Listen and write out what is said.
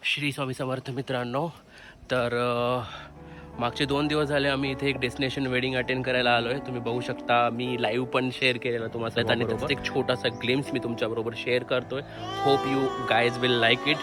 श्री स्वामी समर्थ मित्रांनो. तर मागचे 2 दिवस झाले आम्ही इथे एक डेस्टिनेशन वेडिंग अटेंड करायला आलो आहे. तुम्ही बघू शकता, मी लाईव्ह पण शेअर केलेलं तुम्हाला आणि त्याचा एक छोटासा ग्लिम्स मी तुमच्याबरोबर शेअर करतोय. Hope you guys will like it.